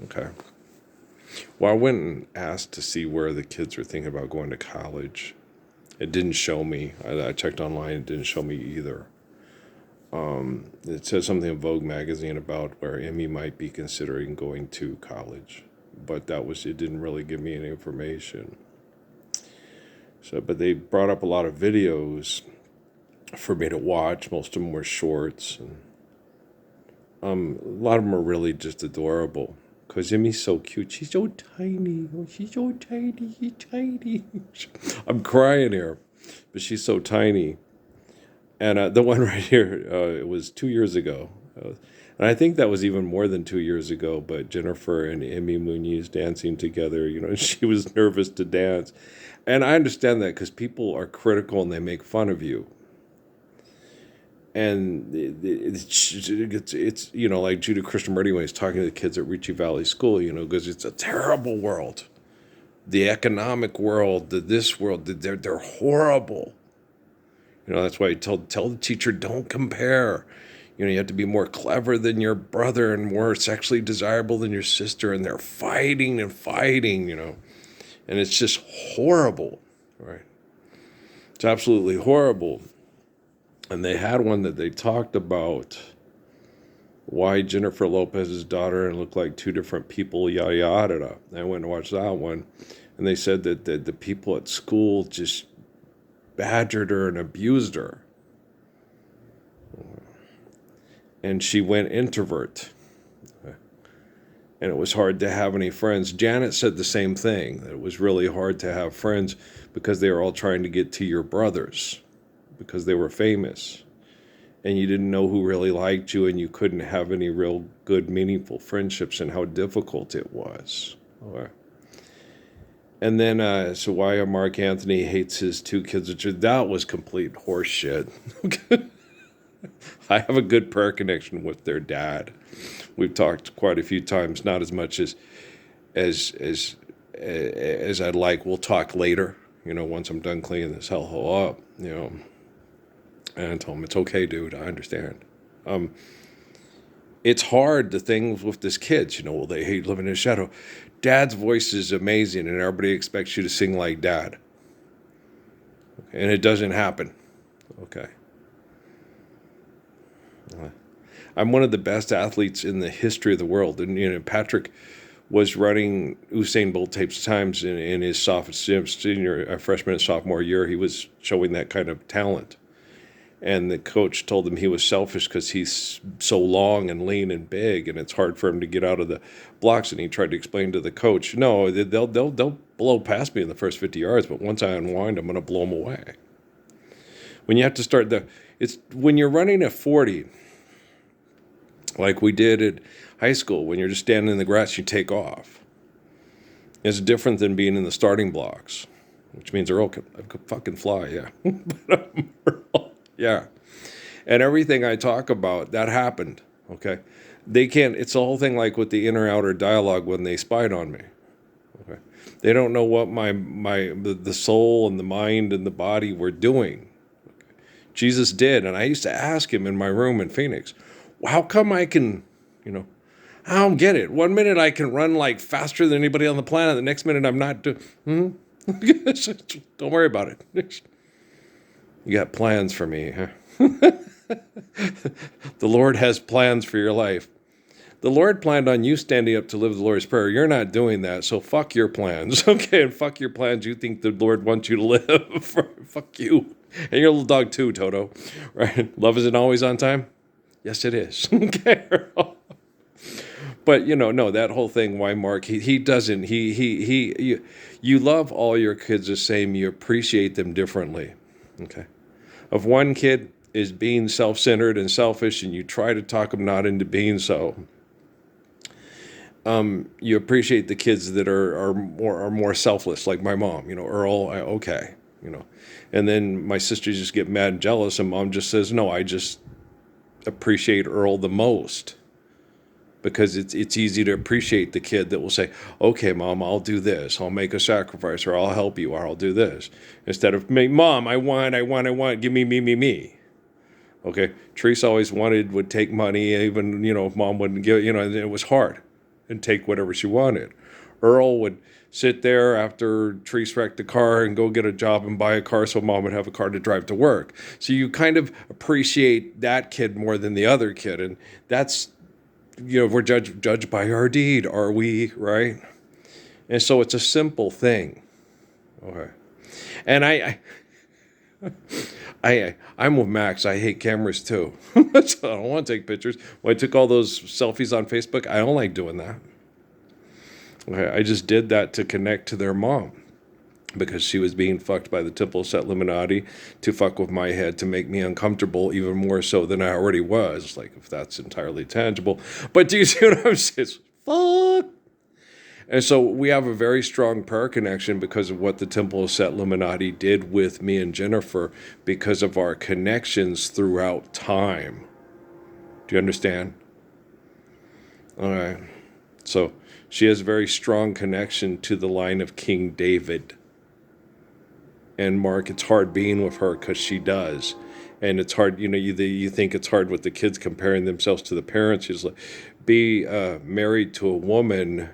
Okay. Well, I went and asked to see where the kids were thinking about going to college. It didn't show me. I checked online. It didn't show me either. It said something in Vogue magazine about where Emmy might be considering going to college, but it didn't really give me any information. So, but they brought up a lot of videos for me to watch. Most of them were shorts, and a lot of them are really just adorable. Cause Emmy's so cute. She's so tiny. Oh, she's so tiny. She's tiny. I'm crying here, but she's so tiny. And the one right here, it was 2 years ago. And I think that was even more than 2 years ago, but Jennifer and Emmy Muniz dancing together, she was nervous to dance. And I understand that because people are critical and they make fun of you. And it's like Judah Krishnamurti when he's talking to the kids at Ritchie Valley School, because it's a terrible world. The economic world, this world, they're horrible. That's why he tell the teacher, don't compare. You have to be more clever than your brother and more sexually desirable than your sister. And they're fighting and fighting, And it's just horrible, right? It's absolutely horrible. And they had one that they talked about why Jennifer Lopez's daughter and looked like two different people, yada, yada, yada. I went and watched that one. And they said that the people at school just badgered her and abused her. And she went introvert. And it was hard to have any friends. Janet said the same thing, that it was really hard to have friends because they were all trying to get to your brothers because they were famous. And you didn't know who really liked you, and you couldn't have any real good, meaningful friendships, and how difficult it was. Okay. And then, so why Mark Anthony hates his two kids, that was complete horse shit. I have a good prayer connection with their dad. We've talked quite a few times, not as much as I'd like. We'll talk later, once I'm done cleaning this hellhole up, And I told him, it's okay, dude, I understand. It's hard, the things with this kids, well, they hate living in a shadow. Dad's voice is amazing, and everybody expects you to sing like Dad. Okay, and it doesn't happen. Okay. I'm one of the best athletes in the history of the world. And, Patrick was running Usain Bolt tapes times in his freshman and sophomore year. He was showing that kind of talent. And the coach told him he was selfish because he's so long and lean and big, and it's hard for him to get out of the blocks. And he tried to explain to the coach, no, they'll blow past me in the first 50 yards, but once I unwind, I'm going to blow them away. When you have to start when you're running at 40, like we did at high school, when you're just standing in the grass, you take off. It's different than being in the starting blocks, which means Earl can fucking fly, yeah. Yeah. And everything I talk about, that happened, okay? They can't, it's the whole thing like with the inner-outer dialogue when they spied on me, okay? They don't know what the soul and the mind and the body were doing. Okay? Jesus did, and I used to ask him in my room in Phoenix, how come I can, I don't get it. 1 minute I can run like faster than anybody on the planet, the next minute I'm not doing, Don't worry about it. You got plans for me, huh? The Lord has plans for your life. The Lord planned on you standing up to live the Lord's Prayer. You're not doing that, so fuck your plans, okay? And fuck your plans you think the Lord wants you to live. Fuck you. And your little dog too, Toto. Right? Love isn't always on time? Yes, it is. Okay? But, no, that whole thing, why Mark, he doesn't, you love all your kids the same, you appreciate them differently, okay? If one kid is being self-centered and selfish, and you try to talk them not into being so, you appreciate the kids that are more selfless, like my mom, Earl, okay, and then my sisters just get mad and jealous, and mom just says, no, I just appreciate Earl the most. Because it's easy to appreciate the kid that will say, okay, Mom, I'll do this. I'll make a sacrifice, or I'll help you, or I'll do this. Instead of, Mom, I want, give me. Okay? Teresa always would take money, even, if Mom wouldn't give, and it was hard. and take whatever she wanted. Earl would sit there after Treese wrecked the car and go get a job and buy a car so mom would have a car to drive to work. So you kind of appreciate that kid more than the other kid. And that's, we're judged by our deed, are we, right? And so it's a simple thing. Okay. And I'm with Max. I hate cameras too. So I don't want to take pictures. When I took all those selfies on Facebook, I don't like doing that. Okay, I just did that to connect to their mom because she was being fucked by the Temple Set Illuminati to fuck with my head to make me uncomfortable even more so than I already was. Like, if that's entirely tangible. But do you see what I'm saying? Fuck. And so we have a very strong prayer connection because of what the Temple Set Illuminati did with me and Jennifer because of our connections throughout time. Do you understand? All right. So she has a very strong connection to the line of King David. And Mark, it's hard being with her because she does. And it's hard, you think it's hard with the kids comparing themselves to the parents. She's like, be married to a woman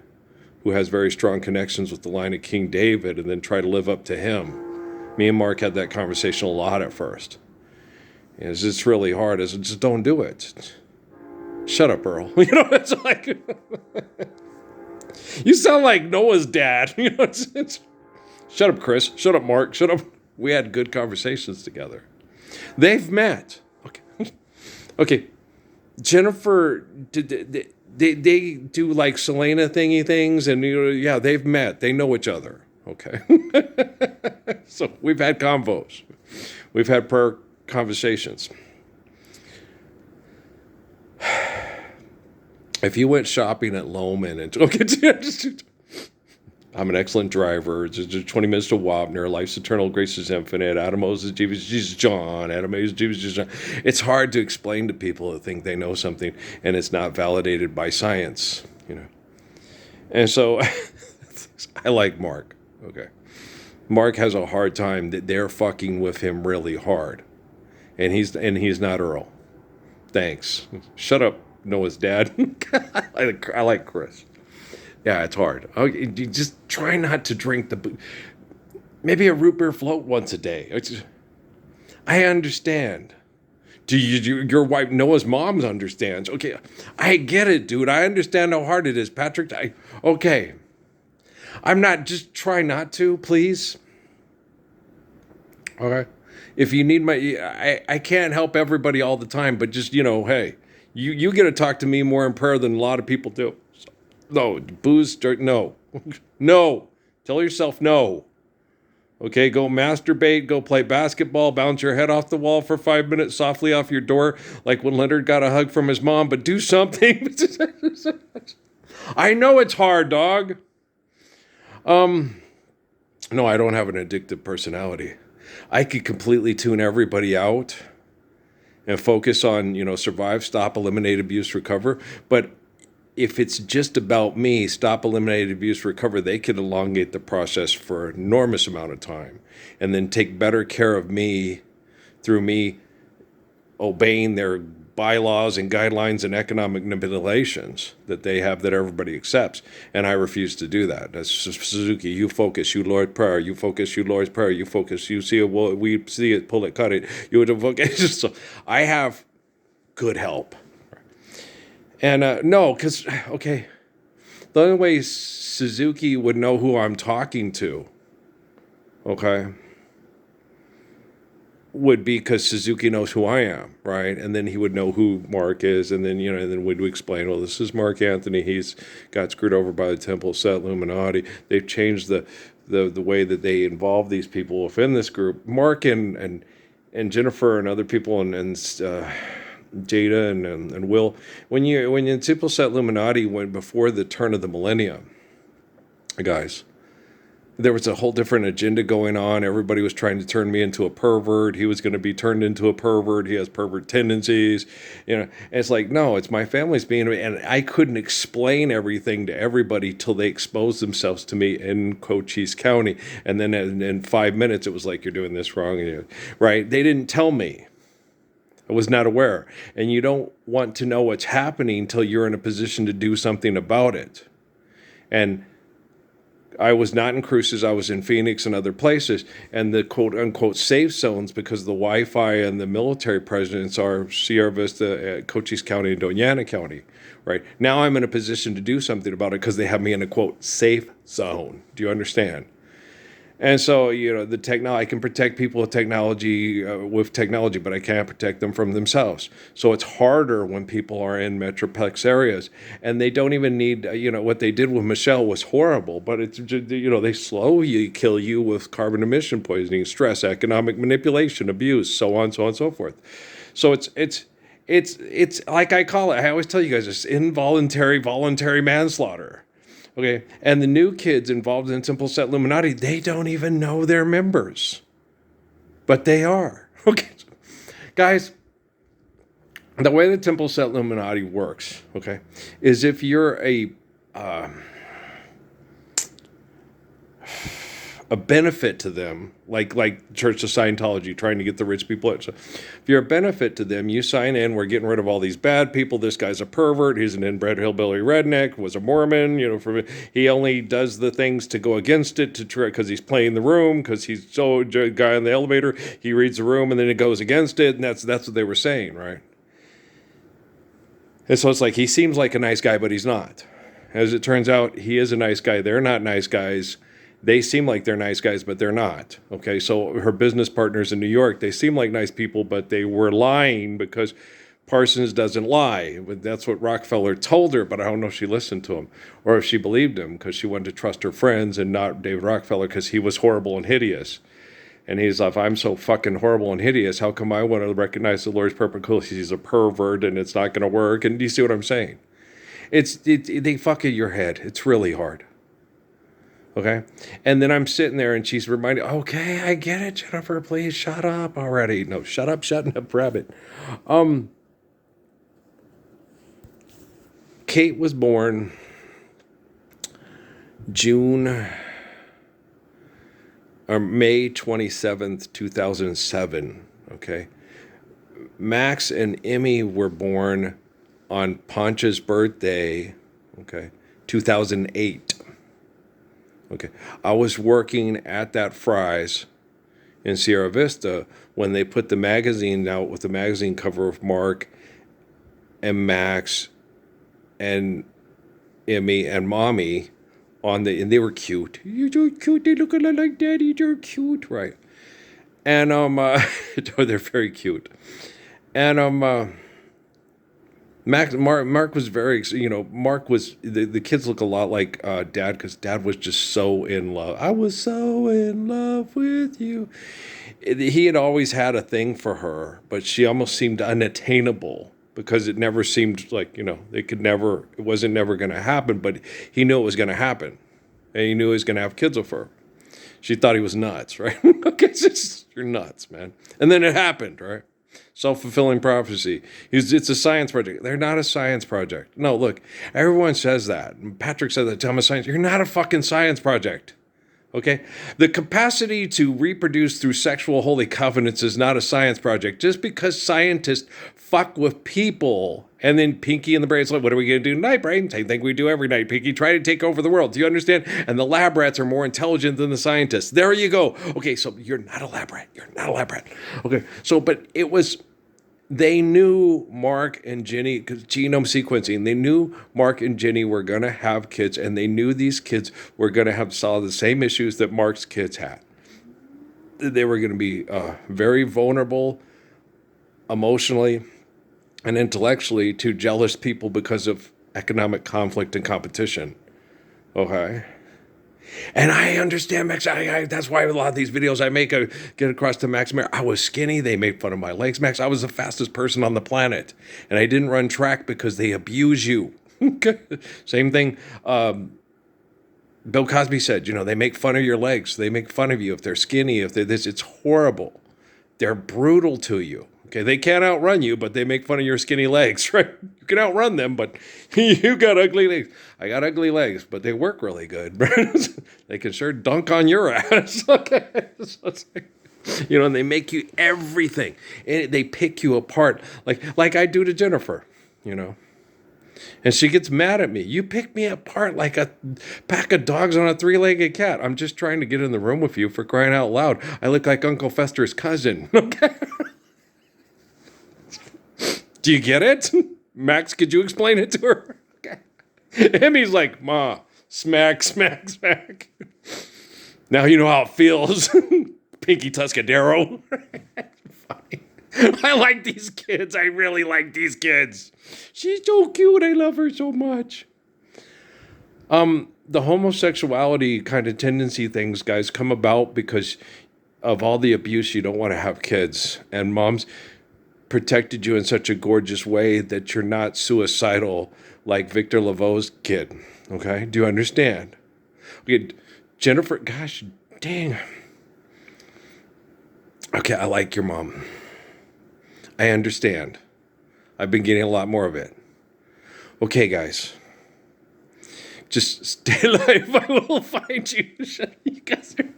who has very strong connections with the line of King David and then try to live up to him. Me and Mark had that conversation a lot at first. And it's just really hard. I said, just don't do it. Shut up, Earl. It's like... You sound like Noah's dad. Shut up, Chris. Shut up, Mark. Shut up. We had good conversations together. They've met. Okay. Jennifer, they do like Selena thingy things, and yeah, they've met. They know each other. Okay. So we've had convos. We've had prayer conversations. If you went shopping at Loman and I'm an excellent driver. It's just 20 minutes to Wapner. Life's eternal, grace is infinite. Adam Moses, Jesus, John. Adam Moses, Jesus, John. It's hard to explain to people that think they know something and it's not validated by science, And so I like Mark. Okay. Mark has a hard time that they're fucking with him really hard. And he's not Earl. Thanks. Shut up, Noah's dad. I like Chris. Yeah, it's hard. You just try not to drink maybe a root beer float once a day. I understand. Your wife, Noah's mom, understands. Okay, I get it, dude. I understand how hard it is, Patrick. Okay. I'm not, just try not to, please. Okay. If you need I can't help everybody all the time, but just, hey, you get to talk to me more in prayer than a lot of people do. So, no, booze, no. No. Tell yourself no. Okay, go masturbate, go play basketball, bounce your head off the wall for 5 minutes softly off your door, like when Leonard got a hug from his mom, but do something. I know it's hard, dog. No, I don't have an addictive personality. I could completely tune everybody out and focus on, survive, stop, eliminate, abuse, recover. But if it's just about me, stop, eliminate, abuse, recover, they can elongate the process for an enormous amount of time and then take better care of me through me obeying their bylaws and guidelines and economic manipulations that they have that everybody accepts. And I refuse to do that. That's Suzuki. You focus, you Lord's Prayer. You focus, you Lord's Prayer. You focus, you see it, we see it, pull it, cut it. You would focus. So I have good help. And no, because, okay, the only way Suzuki would know who I'm talking to, okay, would be because Suzuki knows who I am, right? And then he would know who Mark is, and then, and then we'd explain, well, this is Mark Anthony. He's got screwed over by the Temple Set Illuminati. They've changed the way that they involve these people within this group. Mark and Jennifer and other people and Jada and Will, when you Temple Set Illuminati went before the turn of the millennium, guys, there was a whole different agenda going on. Everybody was trying to turn me into a pervert. He was going to be turned into a pervert. He has pervert tendencies. And it's like, no, it's my family's being, and I couldn't explain everything to everybody till they exposed themselves to me in Cochise County. And then in 5 minutes, it was like, you're doing this wrong. Right? They didn't tell me. I was not aware. And you don't want to know what's happening until you're in a position to do something about it. And I was not in Cruces. I was in Phoenix and other places. And the quote unquote safe zones, because the Wi-Fi and the military presence are Sierra Vista, Cochise County, and Doñana County. Right now, I'm in a position to do something about it because they have me in a quote safe zone. Do you understand? And so, the technology, I can protect people with technology, but I can't protect them from themselves. So it's harder when people are in metroplex areas, and they don't even need, what they did with Michelle was horrible, but it's, they slowly kill you with carbon emission poisoning, stress, economic manipulation, abuse, so on, so on, and so forth. So it's like I call it, I always tell you guys, it's voluntary manslaughter. Okay, and the new kids involved in Simple Set Illuminati, they don't even know they're members, but they are. Okay, guys, the way the Temple Set Illuminati works, okay, is if you're a benefit to them, like Church of Scientology, trying to get the rich people. So if you're a benefit to them, you sign in. We're getting rid of all these bad people. This guy's a pervert. He's an inbred hillbilly redneck. Was a Mormon. He only does the things to go against it to try because he's playing the room because he's so guy in the elevator. He reads the room and then it goes against it, and that's what they were saying, right? And so it's like he seems like a nice guy, but he's not. As it turns out, he is a nice guy. They're not nice guys. They seem like they're nice guys, but they're not. Okay, so her business partners in New York, they seem like nice people, but they were lying because Parsons doesn't lie. That's what Rockefeller told her, but I don't know if she listened to him or if she believed him because she wanted to trust her friends and not David Rockefeller because he was horrible and hideous. And he's like, I'm so fucking horrible and hideous. How come I want to recognize the Lord's purpose? He's a pervert and it's not going to work. And do you see what I'm saying? They fuck in your head. It's really hard. Okay. And then I'm sitting there and she's reminding, okay, I get it, Jennifer, please shut up already. No, shut up, shutting up, rabbit. Kate was born May 27th, 2007. Okay. Max and Emmy were born on Poncha's birthday. Okay. 2008. Okay, I was working at that Fry's in Sierra Vista when they put the magazine out with the magazine cover of Mark and Max and Emmy and Mommy and they were cute. You're so cute. They look a lot like Daddy. You're cute, right? And they're very cute. And Mark was very, Mark was, the kids look a lot like Dad because Dad was just so in love. I was so in love with you. He had always had a thing for her, but she almost seemed unattainable because it never seemed like, it wasn't never going to happen, but he knew it was going to happen. And he knew he was going to have kids with her. She thought he was nuts, right? Okay, you're nuts, man. And then it happened, right? Self-fulfilling prophecy. It's a science project. They're not a science project. No, look, everyone says that. Patrick said that, I'm a science. You're not a fucking science project. Okay? The capacity to reproduce through sexual holy covenants is not a science project. Just because scientists fuck with people and then Pinky and the Brain's like, what are we going to do tonight, Brain? Same thing we do every night, Pinky. Try to take over the world. Do you understand? And the lab rats are more intelligent than the scientists. There you go. Okay, so you're not a lab rat. You're not a lab rat. Okay, so, but it was... They knew Mark and Jenny, because genome sequencing, they knew Mark and Jenny were going to have kids, and they knew these kids were going to have solve the same issues that Mark's kids had. They were going to be very vulnerable emotionally and intellectually to jealous people because of economic conflict and competition. Okay? And I understand, Max. That's why a lot of these videos I make, I get across to Max Mayer. I was skinny. They made fun of my legs. Max, I was the fastest person on the planet. And I didn't run track because they abuse you. Same thing. Bill Cosby said, they make fun of your legs. They make fun of you if they're skinny, if they're this. It's horrible. They're brutal to you. Okay, they can't outrun you, but they make fun of your skinny legs, right? You can outrun them, but you got ugly legs. I got ugly legs, but they work really good. They can sure dunk on your ass. Okay. And they make you everything. And they pick you apart like I do to Jennifer, And she gets mad at me. You pick me apart like a pack of dogs on a three-legged cat. I'm just trying to get in the room with you, for crying out loud. I look like Uncle Fester's cousin. Okay? Do you get it? Max, could you explain it to her? Okay. Emmy's like, Ma, smack, smack, smack. Now you know how it feels. Pinky Tuscadero. I like these kids. I really like these kids. She's so cute. I love her so much. The homosexuality kind of tendency things, guys, come about because of all the abuse. You don't want to have kids. And moms protected you in such a gorgeous way that you're not suicidal like Victor Laveau's kid. Okay? Do you understand? Okay, Jennifer, gosh, dang. Okay, I like your mom. I understand. I've been getting a lot more of it. Okay, guys. Just stay alive. I will find you. You guys are...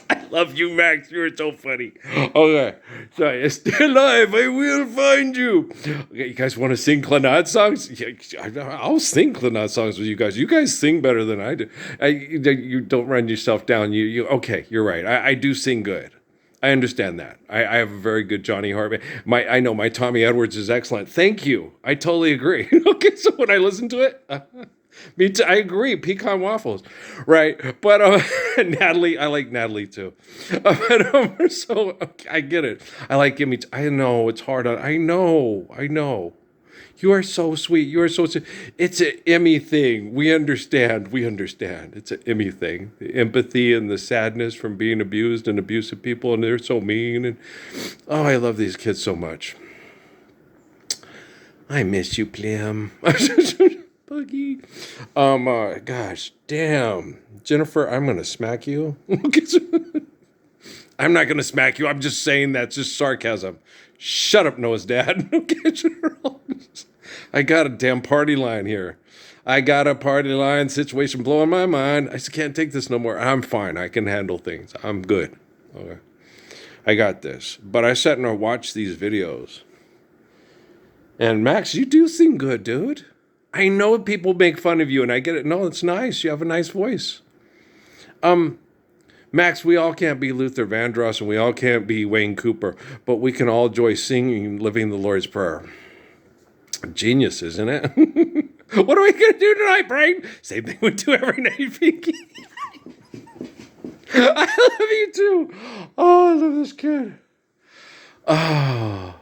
I love you, Max. You're so funny. Okay. Sorry. Stay alive. I will find you. Okay, you guys want to sing Clannad songs? Yeah, I'll sing Clannad songs with you guys. You guys sing better than I do. You don't run yourself down. Okay, you're right. I do sing good. I understand that. I have a very good Johnny Hartman. I know my Tommy Edwards is excellent. Thank you. I totally agree. Okay, so when I listen to it, me too. I agree. Pecan waffles, right? But Natalie, I like Natalie too. So okay, I get it. I like Gimme. I know it's hard on. I know. You are so sweet. You are so sweet. It's an Emmy thing. We understand. It's an Emmy thing. The empathy and the sadness from being abused and abusive people, and they're so mean. And I love these kids so much. I miss you, Plim. Buggy. Gosh, damn. Jennifer, I'm gonna smack you. I'm not gonna smack you. I'm just saying that's just sarcasm. Shut up, Noah's dad. Okay, General. I got a damn party line here. I got a party line situation blowing my mind. I just can't take this no more. I'm fine. I can handle things. I'm good. Okay. I got this. But I sat and I watched these videos. And Max, you do sing good, dude. I know people make fun of you, and I get it. No, it's nice. You have a nice voice. Max, we all can't be Luther Vandross, and we all can't be Wayne Cooper, but we can all enjoy singing and living the Lord's Prayer. Genius, isn't it? What are we going to do tonight, Brain? Same thing we do every night, Pinky. I love you, too. Oh, I love this kid. Oh.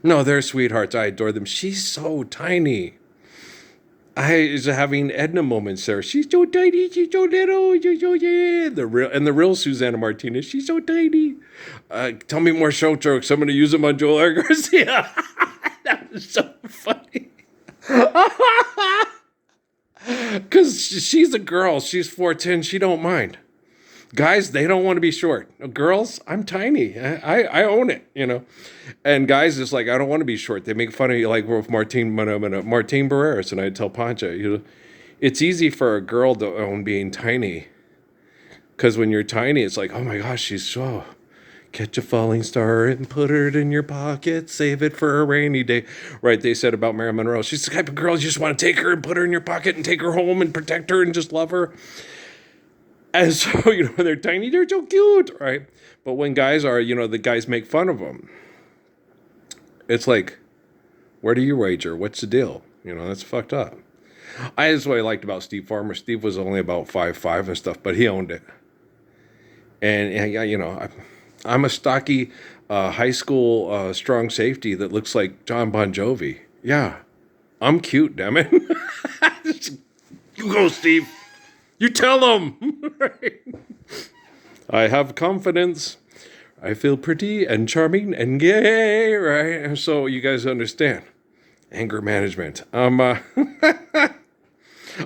No, they're sweethearts. I adore them. She's so tiny. I was having Edna moments there. She's so tiny, she's so little, yeah. The real Susanna Martinez, she's so tiny. Tell me more show jokes. I'm going to use them on Joel Garcia. That was so funny. Because she's a girl. She's 4'10". She don't mind. Guys, they don't want to be short. Girls, I'm tiny. I own it, And guys, it's like, I don't want to be short. They make fun of you, like with Martin Barreras, and I tell Pancha, it's easy for a girl to own being tiny. Because when you're tiny, it's like, oh my gosh, she's so... Catch a falling star and put it in your pocket. Save it for a rainy day. Right, they said about Marilyn Monroe. She's the type of girl you just want to take her and put her in your pocket and take her home and protect her and just love her. And so, when they're tiny, they're so cute, right? But when guys are, the guys make fun of them. It's like, where do you wager? What's the deal? That's fucked up. That's what I liked about Steve Farmer. Steve was only about 5'5" and stuff, but he owned it. And, I'm a stocky high school strong safety that looks like John Bon Jovi. Yeah, I'm cute, damn it. You go, Steve. You tell them. Right? I have confidence. I feel pretty and charming and gay, right? So you guys understand. Anger management. I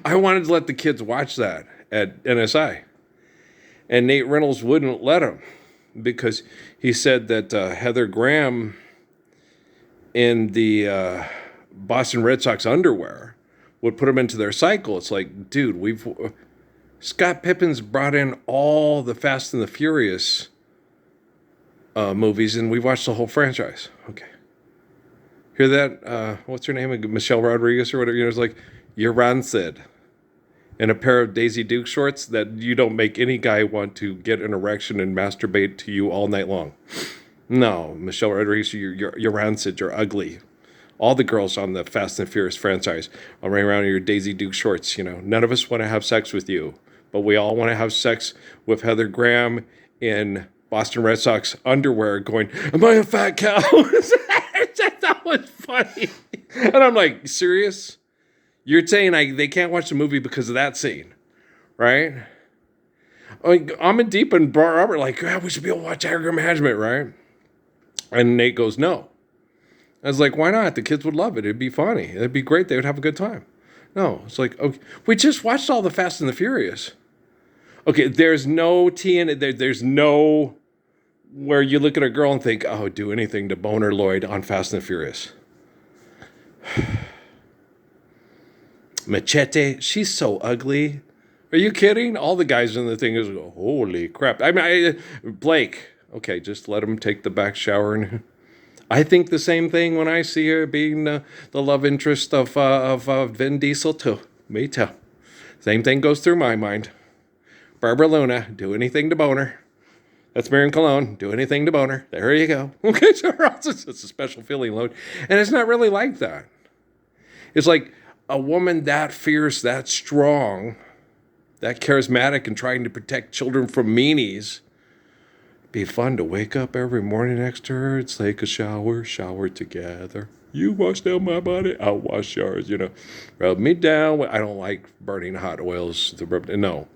wanted to let the kids watch that at NSI. And Nate Reynolds wouldn't let him because he said that Heather Graham in the Boston Red Sox underwear would put them into their cycle. It's like, dude, Scott Pippen's brought in all the Fast and the Furious movies, and we watched the whole franchise. Okay. Hear that? What's her name? Michelle Rodriguez or whatever. It's like, you're rancid. In a pair of Daisy Duke shorts that you don't make any guy want to get an erection and masturbate to you all night long. No, Michelle Rodriguez, you're rancid. You're ugly. All the girls on the Fast and Furious franchise are running around in your Daisy Duke shorts. None of us want to have sex with you, but we all want to have sex with Heather Graham in Boston Red Sox underwear going, am I a fat cow? That was funny. And I'm like, serious? You're saying they can't watch the movie because of that scene, right? I'm in deep and Robert like, we should be able to watch anger management, right? And Nate goes, no. I was like, why not? The kids would love it. It'd be funny. It'd be great. They would have a good time. No, it's like, okay, we just watched all the Fast and the Furious. Okay, there's no there's no where you look at a girl and think, oh, do anything to Boner Lloyd on Fast and the Furious. Machete, she's so ugly. Are you kidding? All the guys in the thing is, holy crap. Blake, okay, just let him take the back shower. And I think the same thing when I see her being the love interest of Vin Diesel too. Me too. Same thing goes through my mind. Barbara Luna, do anything to Boner. That's Marion Cologne, do anything to Boner. There you go. Okay, so it's a special feeling load. And it's not really like that. It's like, a woman that fierce, that strong, that charismatic and trying to protect children from meanies, be fun to wake up every morning next to her. It's like a shower together. You wash down my body, I'll wash yours, Rub me down. I don't like burning hot oils. No,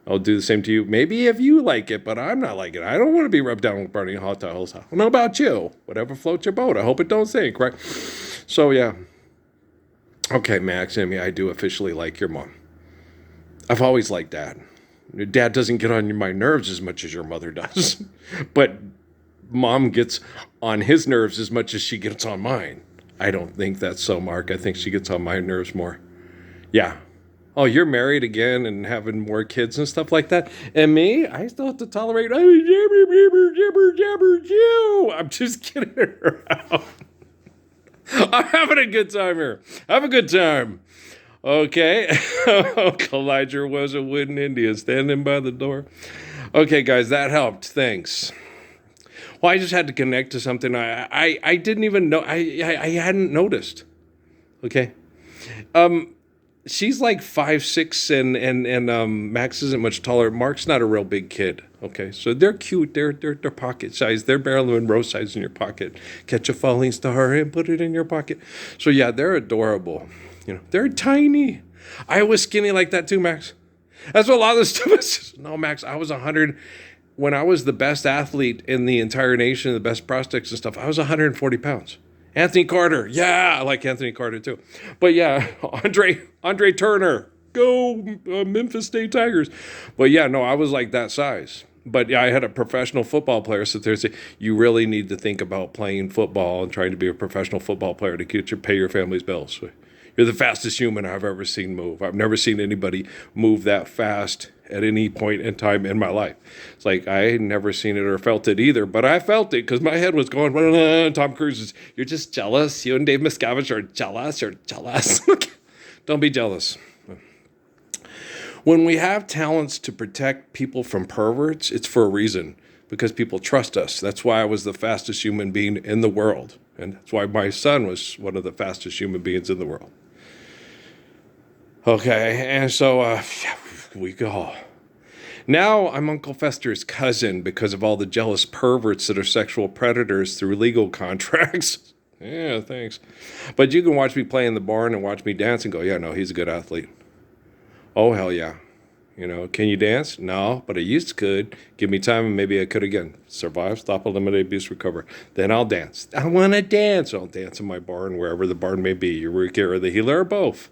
I'll do the same to you. Maybe if you like it, but I'm not like it. I don't want to be rubbed down with burning hot oils. I don't know about you. Whatever floats your boat. I hope it don't sink, right? So, yeah. Okay, Max, I do officially like your mom. I've always liked Dad. Your dad doesn't get on my nerves as much as your mother does. But Mom gets on his nerves as much as she gets on mine. I don't think that's so, Mark. I think she gets on my nerves more. Yeah. Oh, you're married again and having more kids and stuff like that. And me, I still have to tolerate, I'm just kidding around. I'm having a good time here. Have a good time. Okay. Elijah was a wooden Indian standing by the door. Okay, guys, that helped. Thanks. Well, I just had to connect to something I didn't even know. I hadn't noticed. Okay. She's like 5'6", and Max isn't much taller. Mark's not a real big kid. Okay, so they're cute. They're pocket size. They're Marilyn Monroe size in your pocket. Catch a falling star and put it in your pocket. So yeah, they're adorable. They're tiny. I was skinny like that too, Max. That's what a lot of the stuff is. No, Max, I was 100 when I was the best athlete in the entire nation, the best prospects and stuff. I was 140 pounds. Anthony Carter. Yeah, I like Anthony Carter too. But yeah, Andre Turner. Go Memphis State Tigers. But yeah, no, I was like that size. But yeah, I had a professional football player sit there and say, you really need to think about playing football and trying to be a professional football player to pay your family's bills. You're the fastest human I've ever seen move. I've never seen anybody move that fast at any point in time in my life. It's like I had never seen it or felt it either, but I felt it because my head was going, Tom Cruise is, you're just jealous. You and Dave Miscavige are jealous. You're jealous. Don't be jealous. When we have talents to protect people from perverts, it's for a reason, because people trust us. That's why I was the fastest human being in the world. And that's why my son was one of the fastest human beings in the world. Okay, and so we go. Now I'm Uncle Fester's cousin because of all the jealous perverts that are sexual predators through legal contracts. Yeah, thanks. But you can watch me play in the barn and watch me dance and go, yeah, no, he's a good athlete. Oh, hell yeah. Can you dance? No, but I used to could. Give me time and maybe I could again. Survive, stop, eliminate, abuse, recover. Then I'll dance. I want to dance. I'll dance in my barn, wherever the barn may be. Eureka or the healer or both.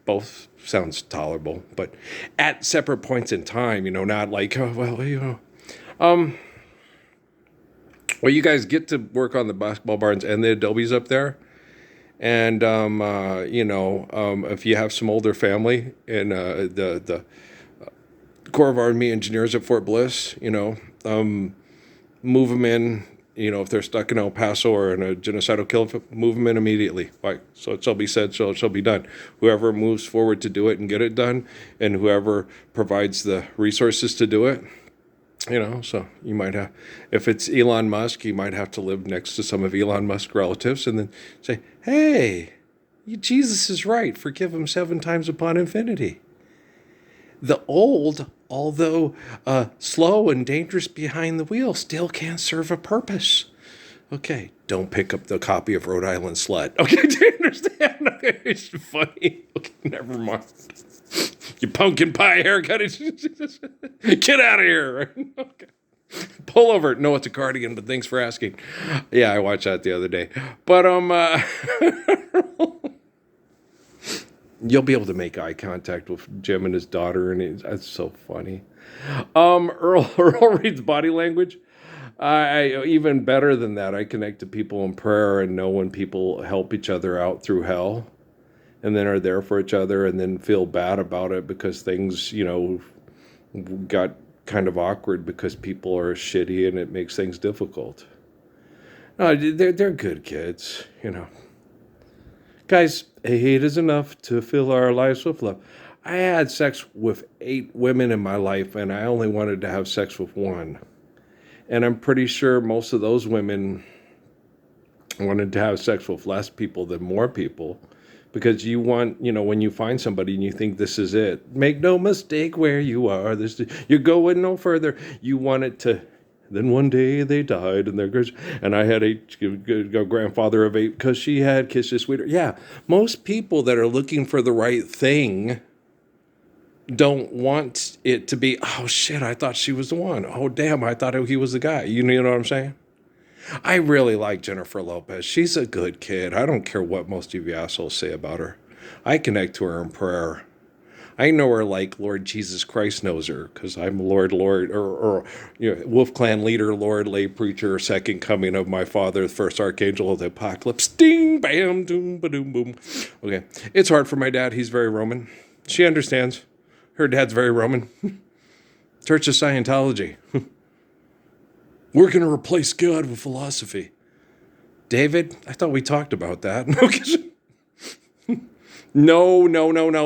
Both sounds tolerable, but at separate points in time, not like, well, you guys get to work on the basketball barns and the adobes up there. And, if you have some older family and the Corps of Army engineers at Fort Bliss, move them in. If they're stuck in El Paso or in a genocidal kill, move them in immediately. Like, so it shall be said, so it shall be done. Whoever moves forward to do it and get it done, and whoever provides the resources to do it, so you might have, if it's Elon Musk, you might have to live next to some of Elon Musk's relatives and then say, hey, Jesus is right. Forgive him 7 times upon infinity. The old, although slow and dangerous behind the wheel, still can serve a purpose. Okay, don't pick up the copy of Rhode Island Slut. Okay, do you understand? Okay, it's funny. Okay, never mind. You pumpkin pie haircut. Get out of here. Okay. Pull over. No, it's a cardigan, but thanks for asking. Yeah, I watched that the other day. But you'll be able to make eye contact with Jim and his daughter, and that's so funny. Earl reads body language. I even better than that. I connect to people in prayer and know when people help each other out through hell, and then are there for each other, and then feel bad about it because things, got kind of awkward because people are shitty and it makes things difficult. No, they're good kids, Guys, hate is enough to fill our lives with love. I had sex with 8 women in my life, and I only wanted to have sex with 1. And I'm pretty sure most of those women wanted to have sex with less people than more people. Because you want, when you find somebody and you think this is it, make no mistake where you are. You're going no further. You want it to. Then one day they died, and I had a grandfather of 8 because she had kisses sweeter. Yeah, most people that are looking for the right thing don't want it to be, oh shit, I thought she was the one. Oh damn, I thought he was the guy. You know what I'm saying? I really like Jennifer Lopez. She's a good kid. I don't care what most of you assholes say about her. I connect to her in prayer. I know her like Lord Jesus Christ knows her, because I'm Lord, or Wolf Clan leader, Lord, lay preacher, second coming of my Father, the first archangel of the apocalypse. Ding, bam, doom, ba-doom, boom. Okay, it's hard for my dad. He's very Roman. She understands. Her dad's very Roman. Church of Scientology. We're going to replace God with philosophy. David, I thought we talked about that. No,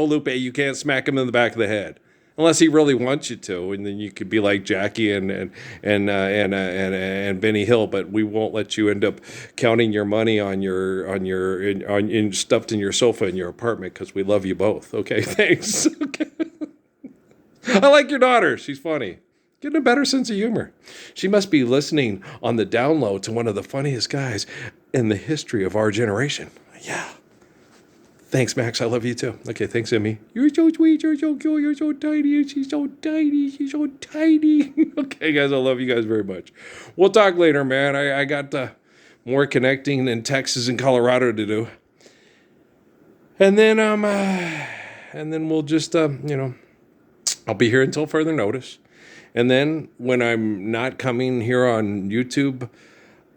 Lupe, you can't smack him in the back of the head. Unless he really wants you to, and then you could be like Jackie and Benny Hill, but we won't let you end up counting your money on stuffed in your sofa in your apartment because we love you both. Okay, thanks. Okay. I like your daughter. She's funny. Getting a better sense of humor. She must be listening on the download to one of the funniest guys in the history of our generation. Yeah. Thanks, Max. I love you too. Okay, thanks, Emmy. You're so sweet. You're so cute. You're so tiny. She's so tiny. She's so tiny. Okay, guys, I love you guys very much. We'll talk later, man. I got more connecting in Texas and Colorado to do. And then we'll just I'll be here until further notice. And then when I'm not coming here on YouTube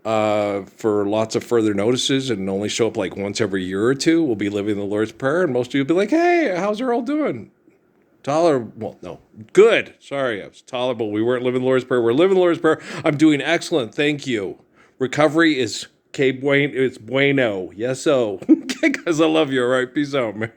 for lots of further notices and only show up like once every year or two, we'll be living the Lord's Prayer, and most of you will be like, hey, how's Earl doing? Tolerable. No, good. Sorry, I was tolerable. We weren't living the Lord's Prayer. We're living the Lord's Prayer. I'm doing excellent. Thank you. Recovery is it's bueno. Yes, so. Okay, guys, I love you. All right, peace out, man.